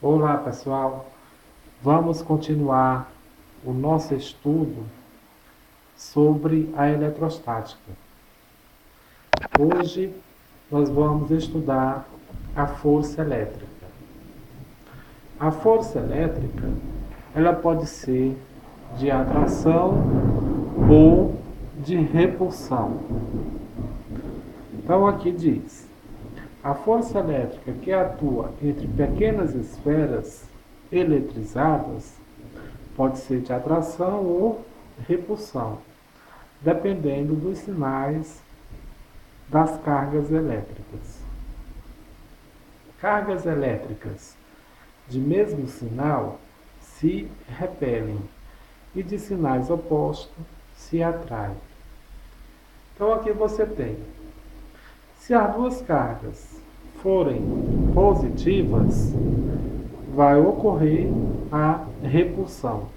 Olá, pessoal. Vamos continuar o nosso estudo sobre a eletrostática. Hoje nós vamos estudar a força elétrica. A força elétrica, ela pode ser de atração ou de repulsão. Então aqui diz: a força elétrica que atua entre pequenas esferas eletrizadas pode ser de atração ou repulsão, dependendo dos sinais das cargas elétricas. Cargas elétricas de mesmo sinal se repelem e de sinais opostos se atraem. Então aqui você tem: se as duas cargas forem positivas, vai ocorrer a repulsão.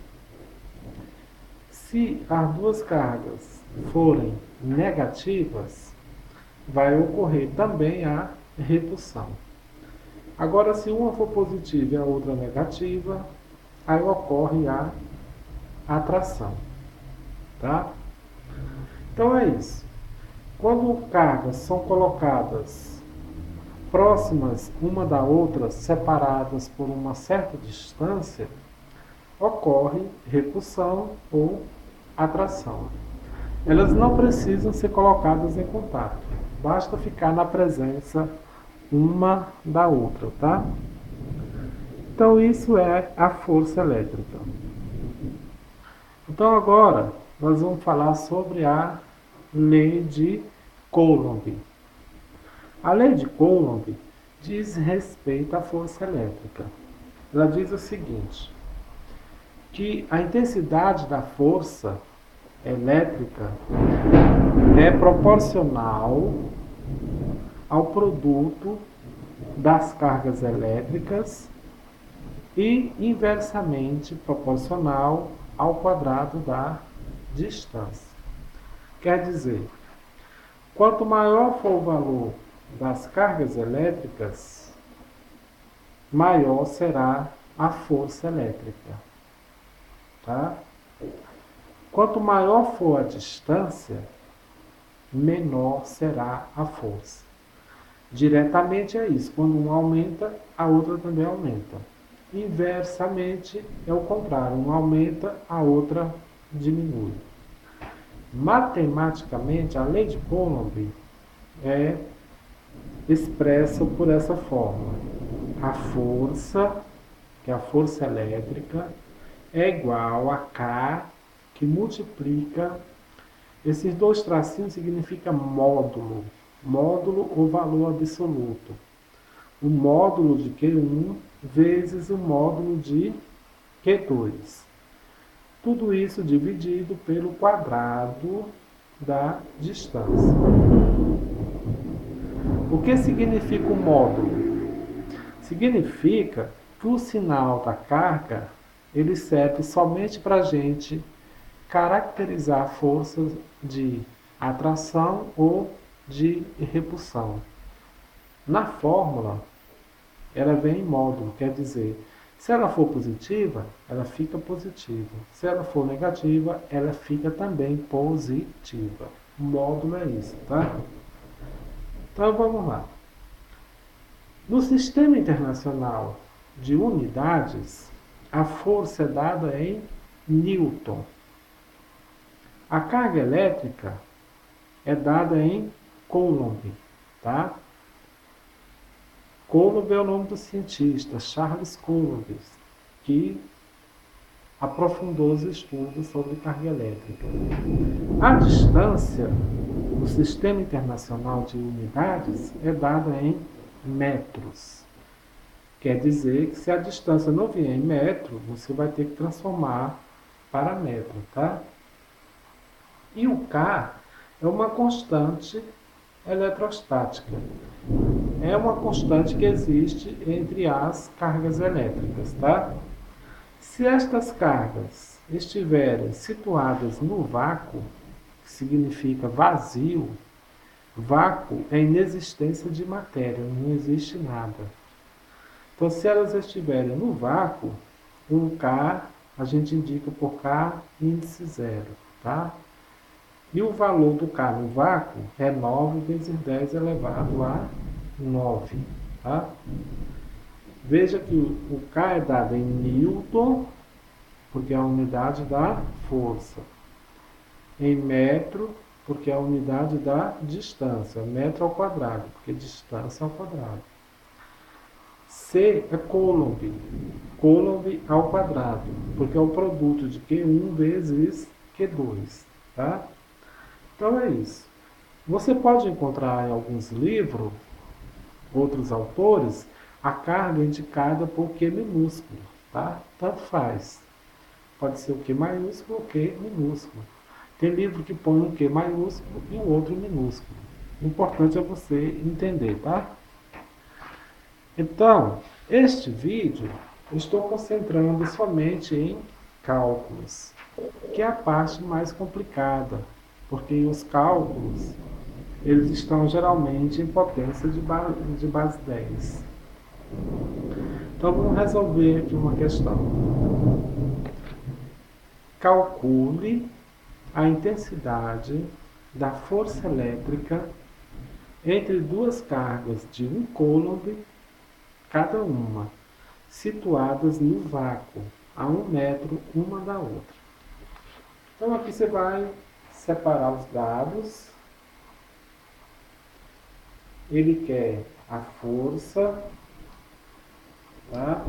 Se as duas cargas forem negativas, vai ocorrer também a repulsão. Agora, se uma for positiva e a outra negativa, aí ocorre a atração. Tá? Então é isso. Quando cargas são colocadas próximas uma da outra, separadas por uma certa distância, ocorre repulsão ou atração. Elas não precisam ser colocadas em contato, basta ficar na presença uma da outra, tá? Então isso é a força elétrica. Então agora nós vamos falar sobre a lei de Coulomb. A lei de Coulomb diz respeito à força elétrica. Ela diz o seguinte: que a intensidade da força elétrica é proporcional ao produto das cargas elétricas e inversamente proporcional ao quadrado da distância. Quer dizer, quanto maior for o valor das cargas elétricas, maior será a força elétrica. Tá? Quanto maior for a distância, menor será a força. Diretamente é isso: quando uma aumenta, a outra também aumenta. Inversamente é o contrário: uma aumenta, a outra diminui. Matematicamente, a lei de Coulomb é expressa por essa forma: a força, que é a força elétrica, é igual a K, que multiplica, esses dois tracinhos significam módulo, módulo ou valor absoluto. O módulo de Q1 vezes o módulo de Q2. Tudo isso dividido pelo quadrado da distância. O que significa o módulo? Significa que o sinal da carga ele serve somente para a gente caracterizar forças de atração ou de repulsão. Na fórmula, ela vem em módulo, quer dizer, se ela for positiva, ela fica positiva. Se ela for negativa, ela fica também positiva. O módulo é isso, tá? Então vamos lá. No Sistema Internacional de Unidades, a força é dada em Newton. A carga elétrica é dada em Coulomb, tá? Coulomb é o nome do cientista, Charles Coulomb, que aprofundou os estudos sobre carga elétrica. A distância no Sistema Internacional de Unidades é dada em metros. Quer dizer que se a distância não vier em metro, você vai ter que transformar para metro, tá? E o K é uma constante eletrostática. É uma constante que existe entre as cargas elétricas, tá? Se estas cargas estiverem situadas no vácuo, que significa vazio, vácuo é inexistência de matéria, não existe nada. Então, se elas estiverem no vácuo, o K a gente indica por K índice 0, tá? E o valor do K no vácuo é 9 vezes 10 elevado a 9, tá? Veja que o K é dado em Newton, porque é a unidade da força. Em metro, porque é a unidade da distância. Metro ao quadrado, porque distância ao quadrado. C é Coulomb. Coulomb ao quadrado, porque é o produto de Q1 vezes Q2, tá? Então é isso. Você pode encontrar em alguns livros, outros autores, a carga indicada por Q minúsculo, tá? Tanto faz. Pode ser o Q maiúsculo ou Q minúsculo. Tem livro que põe um Q maiúsculo e o outro minúsculo. O importante é você entender, tá? Então, este vídeo eu estou concentrando somente em cálculos, que é a parte mais complicada, porque os cálculos eles estão geralmente em potência de base 10. Então vamos resolver aqui uma questão. Calcule a intensidade da força elétrica entre duas cargas de 1 coulomb cada uma, situadas no vácuo, a 1 metro uma da outra. Então aqui você vai separar os dados. Ele quer a força, tá?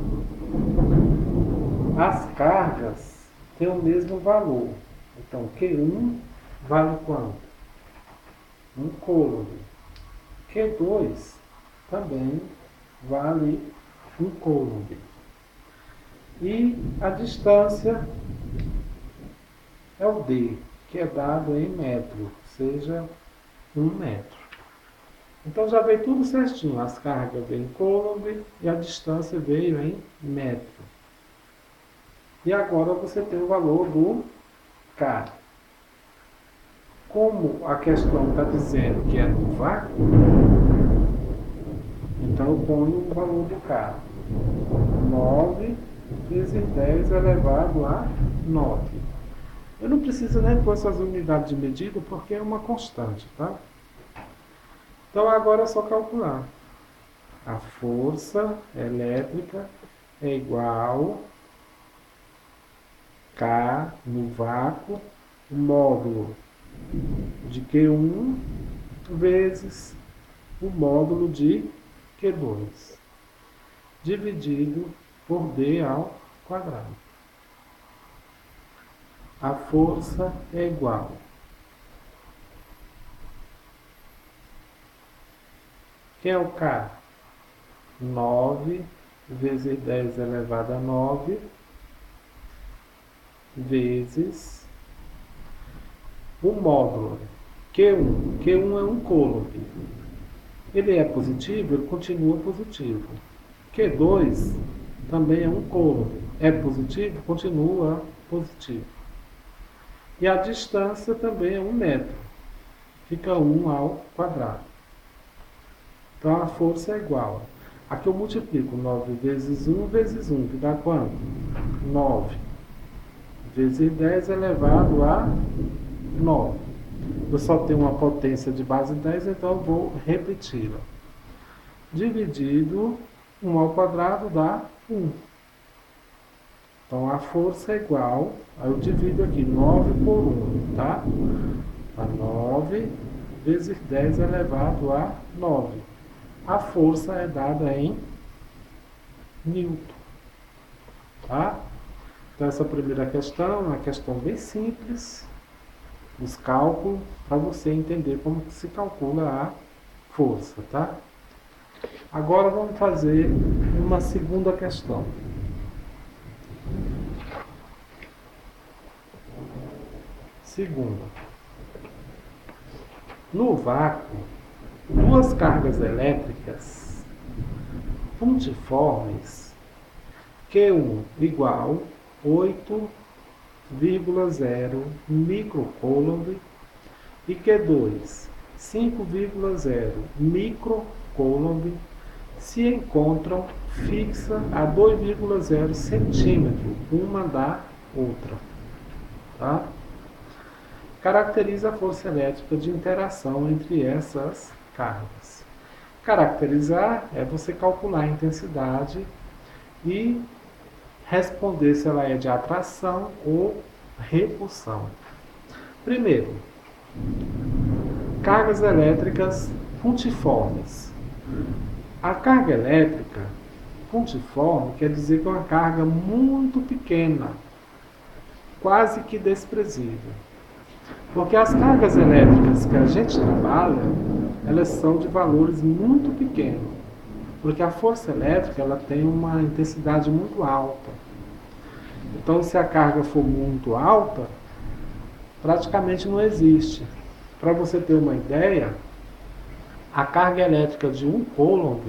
As cargas têm o mesmo valor. Então Q1 vale quanto? 1 coulomb. Q2 também vale 1 coulomb. E a distância é o D, que é dado em metro, seja 1 metro. Então já veio tudo certinho. As cargas veio em coulomb e a distância veio em metro. E agora você tem o valor do K. Como a questão está dizendo que é no vácuo, então eu ponho o valor do K. 9 vezes 10 elevado a 9. Eu não preciso nem pôr essas unidades de medida porque é uma constante, tá? Então agora é só calcular. A força elétrica é igual K no vácuo, o módulo de Q1 vezes o módulo de Q2, dividido por D ao quadrado. A força é igual que é o K? 9 vezes 10 elevado a 9 vezes o módulo Q1. Q1 é 1 coulomb. Ele é positivo, ele continua positivo. Q2 também é 1 coulomb. É positivo, continua positivo. E a distância também é 1 metro. Fica 1 ao quadrado. Então a força é igual. Aqui eu multiplico 9 vezes 1 vezes 1, que dá quanto? 9 vezes 10 elevado a 9. Eu só tenho uma potência de base 10, então eu vou repeti-la. Dividido 1 ao quadrado dá 1. Então a força é igual, aí eu divido aqui 9 por 1, tá? Tá 9 vezes 10 elevado a 9. A força é dada em Newton, tá? Então essa primeira questão é uma questão bem simples, os cálculos, para você entender como que se calcula a força, tá? Agora vamos fazer uma segunda questão. Segunda. No vácuo, duas cargas elétricas puntiformes, Q1 igual 8,0 microcoulomb e Q2 5,0 microcoulomb se encontram fixa a 2,0 centímetros uma da outra. Tá? Caracteriza a força elétrica de interação entre essas cargas. Caracterizar é você calcular a intensidade e responder se ela é de atração ou repulsão. Primeiro, cargas elétricas puntiformes. A carga elétrica puntiforme quer dizer que é uma carga muito pequena, quase que desprezível. Porque as cargas elétricas que a gente trabalha, elas são de valores muito pequenos. Porque a força elétrica ela tem uma intensidade muito alta. Então, se a carga for muito alta, praticamente não existe. Para você ter uma ideia, a carga elétrica de um coulomb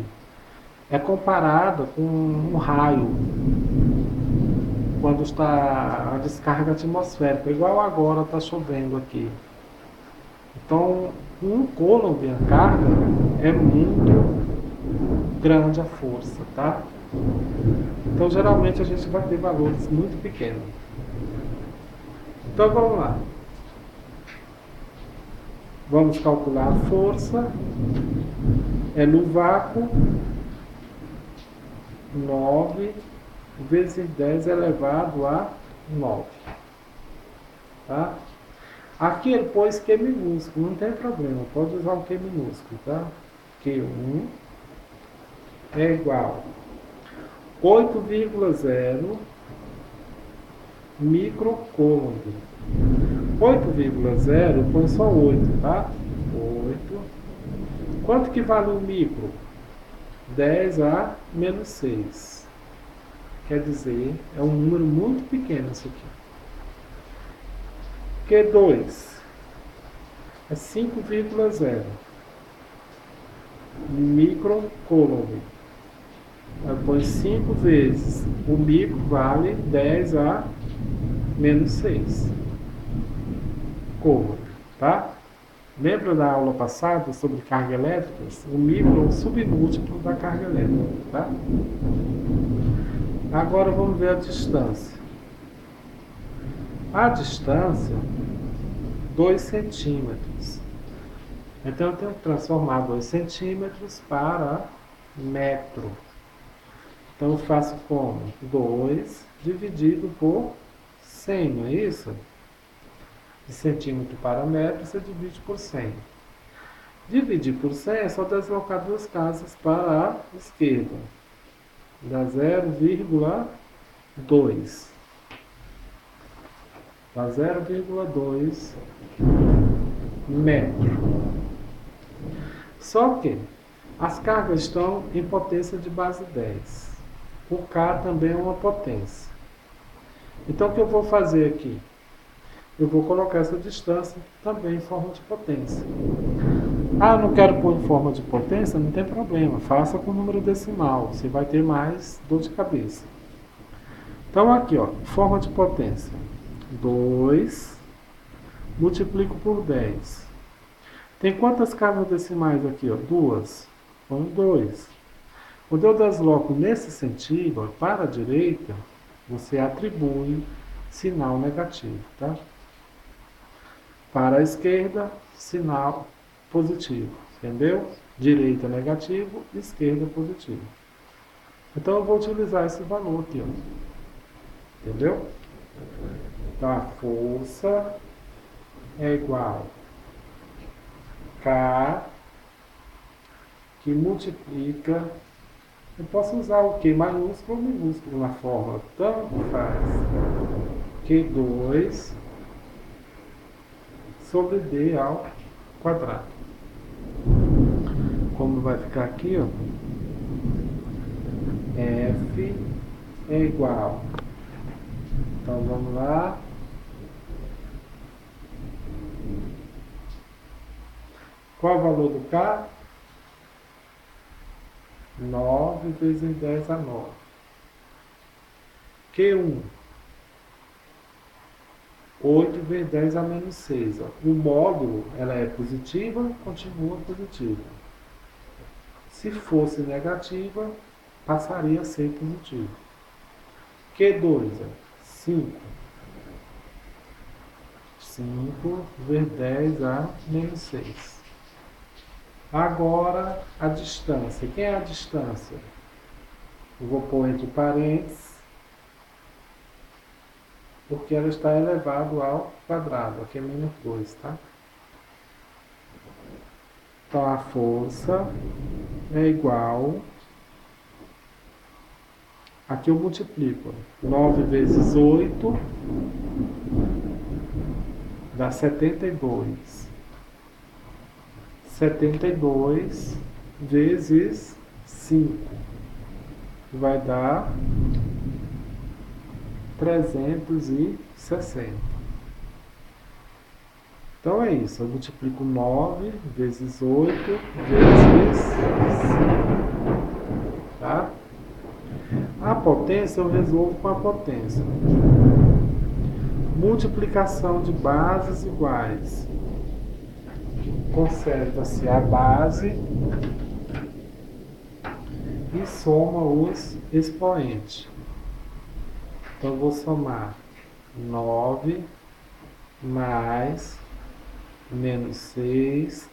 é comparada com um raio, quando está a descarga atmosférica, igual agora está chovendo aqui. Então, um coulomb, a carga, é muito grande a força, tá? Então, geralmente a gente vai ter valores muito pequenos. Então, vamos lá. Vamos calcular a força. É no vácuo 9 vezes 10 elevado a 9. Tá? Aqui ele pôs Q minúsculo, não tem problema, pode usar um Q minúsculo, tá? Q1 é igual a 8,0 microcoulomb. 8,0 põe só 8, tá? 8. Quanto que vale o micro? 10 a menos 6. Quer dizer, é um número muito pequeno isso aqui. Q2 é 5,0 microcoulomb. Põe 5 vezes. O micro vale 10 a menos 6 coulomb, tá? Lembra da aula passada sobre carga elétrica? O micro é um submúltiplo da carga elétrica, tá? Agora vamos ver a distância. A distância, 2 centímetros. Então eu tenho que transformar 2 centímetros para metro. Então eu faço como? 2 dividido por 100, não é isso? De centímetro para metro, você divide por 100. Dividir por 100 é só deslocar duas casas para a esquerda. Dá 0,2. Dá 0,2 metro. Só que as cargas estão em potência de base 10. O K também é uma potência. Então o que eu vou fazer aqui? Eu vou colocar essa distância também em forma de potência. Ah, eu não quero pôr em forma de potência? Não tem problema, faça com número decimal, você vai ter mais dor de cabeça. Então aqui, ó, forma de potência. 2 multiplico por 10. Tem quantas casas decimais aqui, ó? 2. Põe 2. Quando eu desloco nesse sentido, ó, para a direita, você atribui sinal negativo, tá? Para a esquerda, sinal positivo, entendeu? Direita negativo, esquerda positivo. Então eu vou utilizar esse valor aqui, ó. Entendeu? Então a força é igual a K que multiplica. Eu posso usar o Q maiúsculo ou minúsculo na fórmula, tanto faz. Q2 sobre D ao quadrado. Como vai ficar aqui, ó? F é igual. Então vamos lá. Qual é o valor do K? 9 vezes 10 a 9. Q1. 8 vezes 10 a menos 6. Ó. O módulo ela é positiva, continua positiva. Se fosse negativa, passaria a ser positivo. Q2 é 5. 5 vezes 10 a menos 6. Agora, a distância. Quem é a distância? Eu vou pôr entre parênteses, porque ela está elevado ao quadrado. Aqui é menos 2, tá? Então, a força é igual... Aqui eu multiplico. 9 vezes 8 dá 72. 72 vezes 5 vai dar 360. Então é isso. Eu multiplico 9 vezes 8 vezes 5. Tá? A potência eu resolvo com a potência. Multiplicação de bases iguais. Conserva-se a base e soma os expoentes. Então, eu vou somar 9 mais menos 6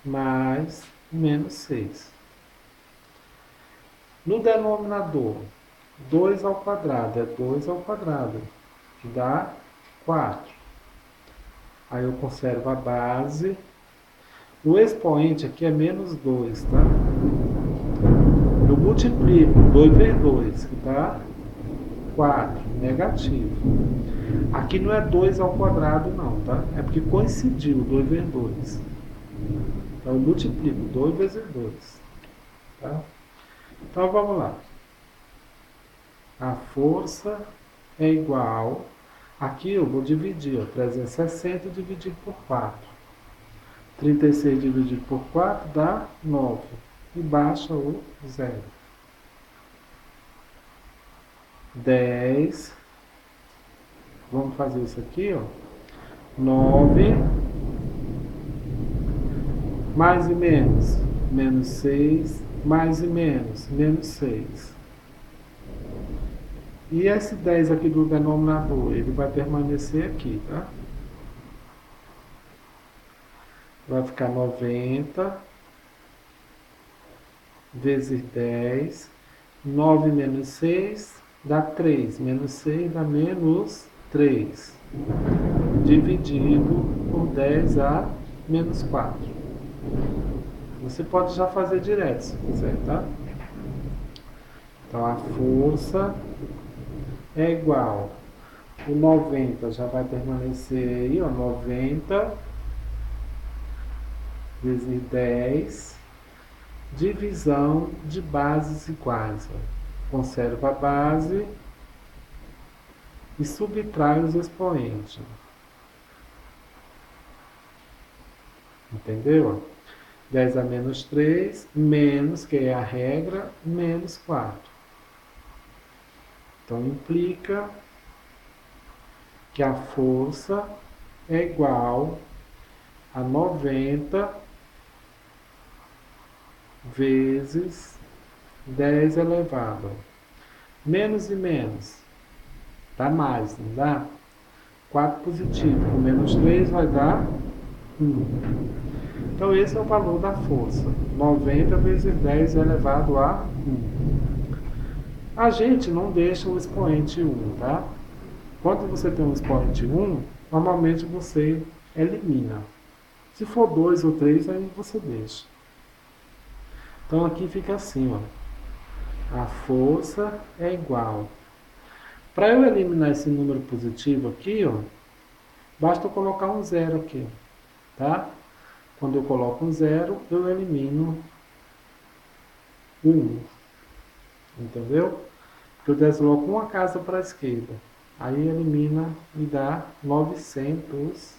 mais menos 6. No denominador, 2 ao quadrado é 2 ao quadrado, que dá 4. Aí eu conservo a base. O expoente aqui é menos 2, tá? Eu multiplico 2 vezes 2, que dá 4, negativo. Aqui não é 2 ao quadrado não, tá? É porque coincidiu 2 vezes 2. Então eu multiplico 2 vezes 2, tá? Então vamos lá. A força é igual... Aqui eu vou dividir, ó, 360 dividido por 4. 36 dividido por 4 dá 9. E baixa o 0. 10. Vamos fazer isso aqui, ó. 9. Mais e menos. Menos 6. Mais e menos. Menos 6. E esse 10 aqui do denominador, ele vai permanecer aqui, tá? Vai ficar 90 vezes 10. 9 menos 6 dá 3. Menos 6 dá menos 3. Dividido por 10 a menos 4. Você pode já fazer direto, se quiser, tá? Então, a força é igual. O 90 já vai permanecer aí, ó. 90 vezes 10. Divisão de bases iguais. Ó. Conserva a base e subtrai os expoentes. Entendeu? 10 a menos 3, menos, que é a regra, menos 4. Então, implica que a força é igual a 90 vezes 10 elevado. Menos e menos dá mais, não dá? 4 positivo com menos 3 vai dar 1. Então, esse é o valor da força. 90 vezes 10 elevado a 1. A gente não deixa o expoente 1, tá? Quando você tem um expoente 1, normalmente você elimina. Se for 2 ou 3, aí você deixa. Então, aqui fica assim, ó. A força é igual. Para eu eliminar esse número positivo aqui, ó, basta eu colocar um 0 aqui, tá? Quando eu coloco um 0, eu elimino o 1. Entendeu? Eu desloco uma casa para a esquerda. Aí elimina e dá 900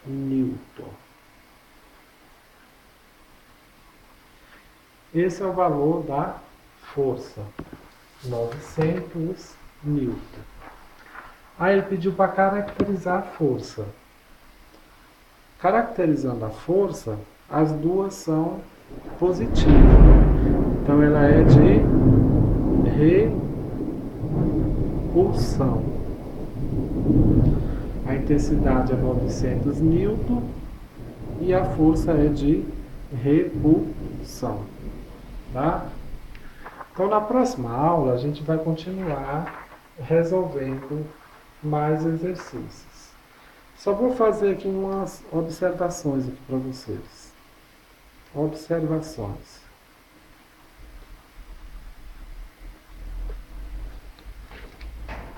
newton. Esse é o valor da força. 900 newton. Aí ele pediu para caracterizar a força. Caracterizando a força, as duas são positivas. Então ela é de repulsão. A intensidade é 900 newton e a força é de repulsão, tá? Então na próxima aula a gente vai continuar resolvendo mais exercícios. Só vou fazer aqui umas observações aqui para vocês. Observações.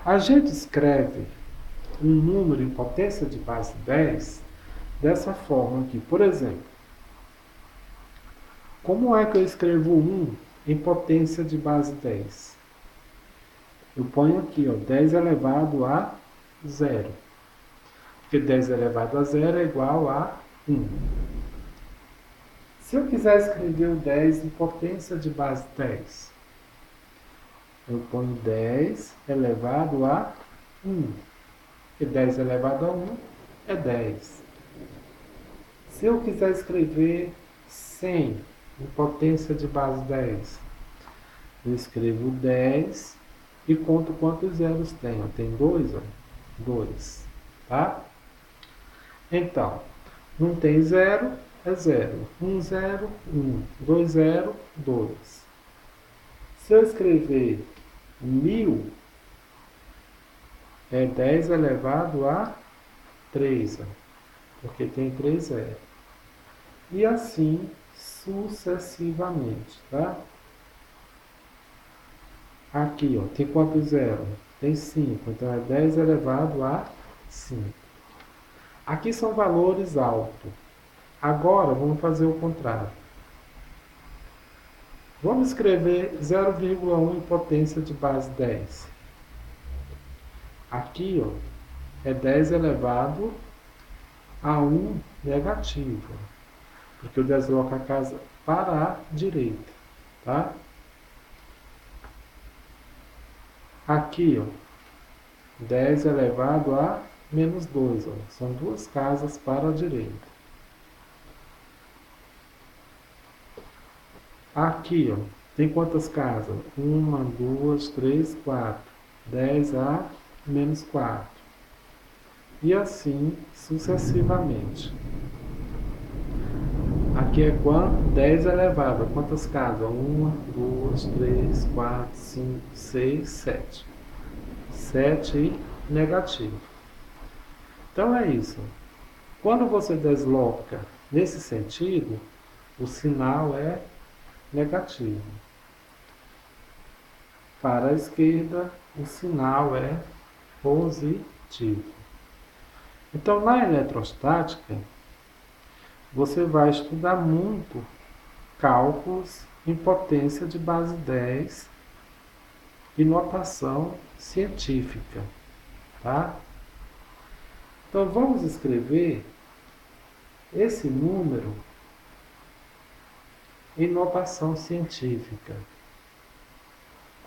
A gente escreve um número em potência de base 10 dessa forma aqui. Por exemplo, como é que eu escrevo 1 em potência de base 10? Eu ponho aqui, ó, 10 elevado a 0. Porque 10 elevado a 0 é igual a 1. Se eu quiser escrever o 10 em potência de base 10, eu ponho 10 elevado a 1. Porque 10 elevado a 1 é 10. Se eu quiser escrever 100 em potência de base 10, eu escrevo 10 e conto quantos zeros tem. Tem 2, ó. 2. Tá? Então, não tem 0, é 0. 1, 0, 1. 2, 0, 2. Se eu escrever 1000, é 10 elevado a 3, ó, porque tem 3 zeros. E assim sucessivamente, tá? Aqui, ó, tem quantos zeros? Tem 5, então é 10 elevado a 5. Aqui são valores altos. Agora, vamos fazer o contrário. Vamos escrever 0,1 em potência de base 10. Aqui, ó, é 10 elevado a 1 negativo, porque eu desloco a casa para a direita, tá? Aqui, ó, 10 elevado a menos 2, ó, são duas casas para a direita. Aqui, ó, tem quantas casas? 1, 2, 3, 4. 10 a menos 4. E assim sucessivamente. Aqui é quanto? 10 elevado a quantas casas? 1, 2, 3, 4, 5, 6, 7. 7 e negativo. Então é isso. Quando você desloca nesse sentido, o sinal é negativo. Para a esquerda, o sinal é positivo. Então, na eletrostática, você vai estudar muito cálculos em potência de base 10 e notação científica, tá? Então, vamos escrever esse número em notação científica.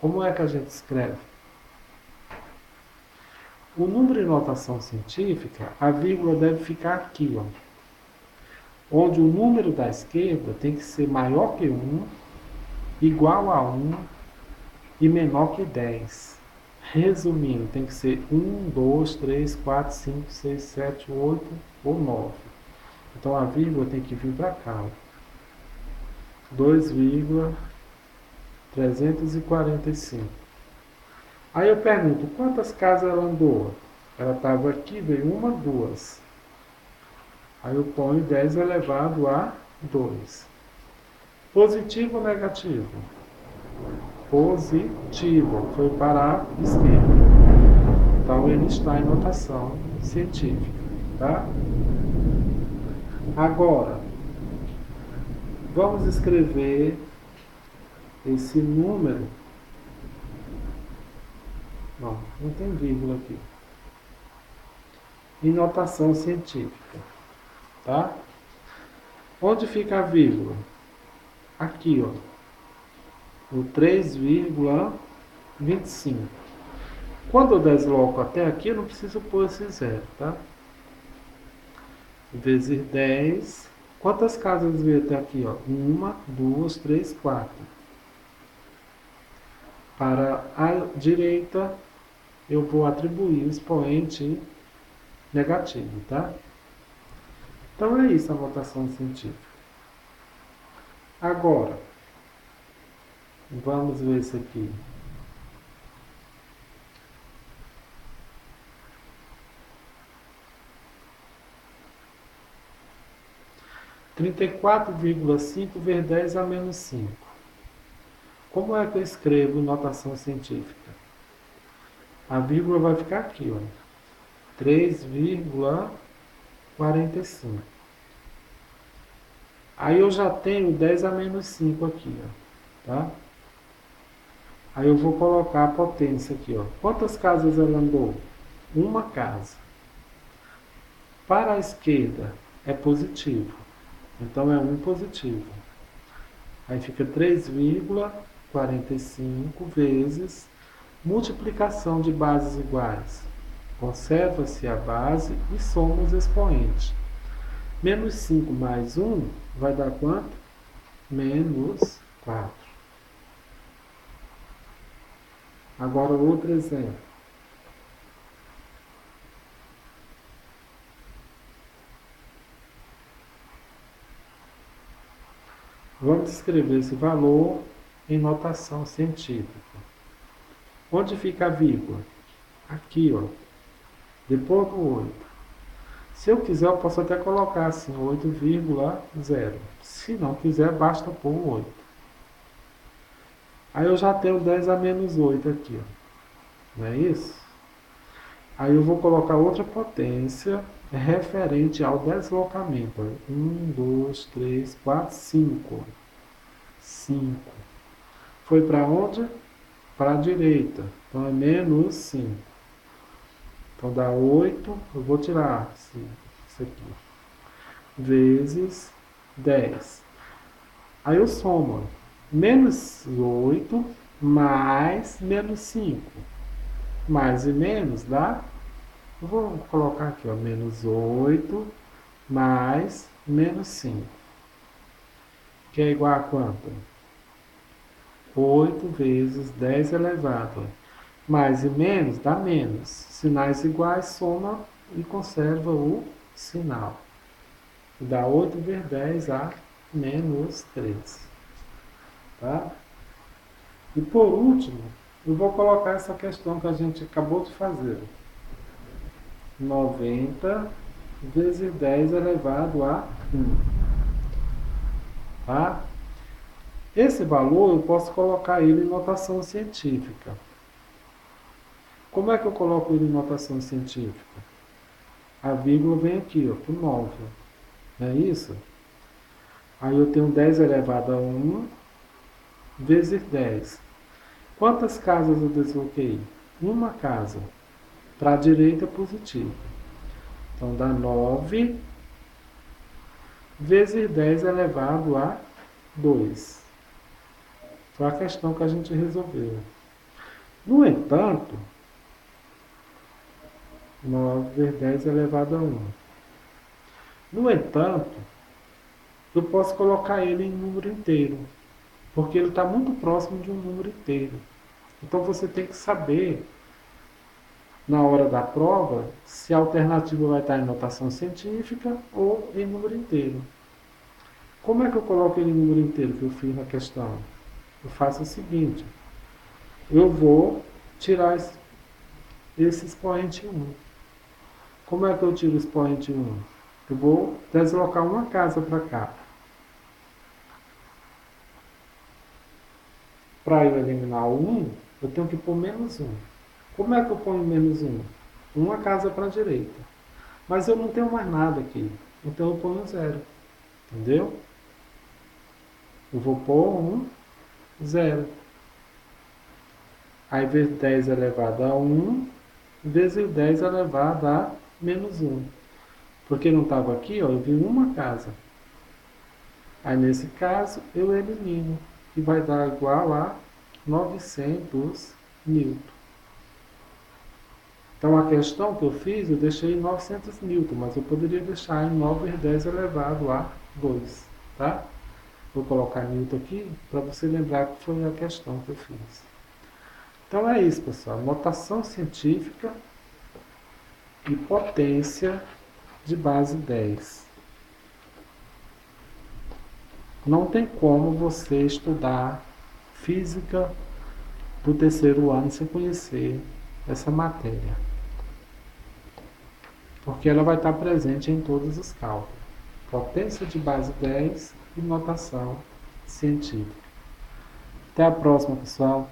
Como é que a gente escreve? O número em notação científica, a vírgula deve ficar aqui, ó, onde o número da esquerda tem que ser maior que 1, igual a 1 e menor que 10. Resumindo, tem que ser 1, 2, 3, 4, 5, 6, 7, 8 ou 9. Então a vírgula tem que vir para cá, ó. 2,345. Aí eu pergunto, quantas casas ela andou? Ela estava aqui, veio 1, 2. Aí eu ponho 10 elevado a 2. Positivo ou negativo? Positivo, foi para a esquerda. Então ele está em notação científica, tá? Agora, vamos escrever esse número. Não tem vírgula aqui. Em notação científica, tá? Onde fica a vírgula? Aqui, ó. O 3,25. Quando eu desloco até aqui, eu não preciso pôr esse zero, tá? Vezes 10. Quantas casas veio até aqui, ó? 1, 2, 3, 4. Para a direita, eu vou atribuir o expoente negativo, tá? Então é isso a notação científica. Agora, vamos ver isso aqui. Trinta e quatro vírgula cinco vezes 10 a menos 5. Como é que eu escrevo notação científica? A vírgula vai ficar aqui, ó. 3,45. Aí eu já tenho 10 a menos 5 aqui, ó, tá? Aí eu vou colocar a potência aqui, ó. Quantas casas ela andou? Uma casa. Para a esquerda é positivo, então é 1 positivo. Aí fica 3,45 vezes multiplicação de bases iguais. Conserva-se a base e soma os expoentes. Menos 5 mais 1 vai dar quanto? Menos 4. Agora outro exemplo. Vamos escrever esse valor em notação científica. Onde fica a vírgula? Aqui, ó. Depois do 8. Se eu quiser, eu posso até colocar assim, 8,0. Se não quiser, basta pôr 8. Aí eu já tenho 10 a menos 8 aqui, ó. Não é isso? Aí eu vou colocar outra potência referente ao deslocamento. 1, 2, 3, 4, 5. 5. Foi para onde? Para a direita. Então é menos 5. Então dá 8. Eu vou tirar isso aqui. Vezes 10. Aí eu somo. Menos 8 mais menos 5. Mais e menos dá. Eu vou colocar aqui, ó, menos 8 mais menos 5. Que é igual a quanto? 8 vezes 10 elevado. Mais e menos dá menos. Sinais iguais, soma e conserva o sinal. Dá 8 vezes 10 a menos 3. Tá? E por último, eu vou colocar essa questão que a gente acabou de fazer. 90 vezes 10 elevado a 1. Tá? Esse valor eu posso colocar ele em notação científica. Como é que eu coloco ele em notação científica? A vírgula vem aqui, ó, por 9. Não é isso? Aí eu tenho 10 elevado a 1 vezes 10. Quantas casas eu desloquei? Uma casa. Para a direita, positivo. Então dá 9 vezes 10 elevado a 2. Foi a questão que a gente resolveu. No entanto, 9 vezes 10 elevado a 1. No entanto, eu posso colocar ele em número inteiro, porque ele está muito próximo de um número inteiro. Então você tem que saber, na hora da prova, se a alternativa vai estar em notação científica ou em número inteiro. Como é que eu coloco ele em número inteiro, que eu fiz na questão? Eu faço o seguinte, eu vou tirar esse expoente 1. Como é que eu tiro o expoente 1? Eu vou deslocar uma casa para cá. Para eu eliminar o 1, eu tenho que pôr menos 1. Como é que eu ponho menos 1? Uma casa para a direita. Mas eu não tenho mais nada aqui. Então eu ponho 0. Entendeu? Eu vou pôr 0. Aí vezes 10 elevado a 1, vezes 10 elevado a menos 1. Porque não estava aqui, ó, eu vi uma casa. Aí nesse caso eu elimino. E vai dar igual a 900 newton. Então a questão que eu fiz, eu deixei em 900 newton, mas eu poderia deixar em 9 vezes 10 elevado a 2. Tá? Vou colocar newton aqui para você lembrar que foi a questão que eu fiz. Então é isso, pessoal. Notação científica e potência de base 10. Não tem como você estudar física do terceiro ano sem conhecer essa matéria, porque ela vai estar presente em todos os cálculos. Potência de base 10 e notação científica. Até a próxima, pessoal.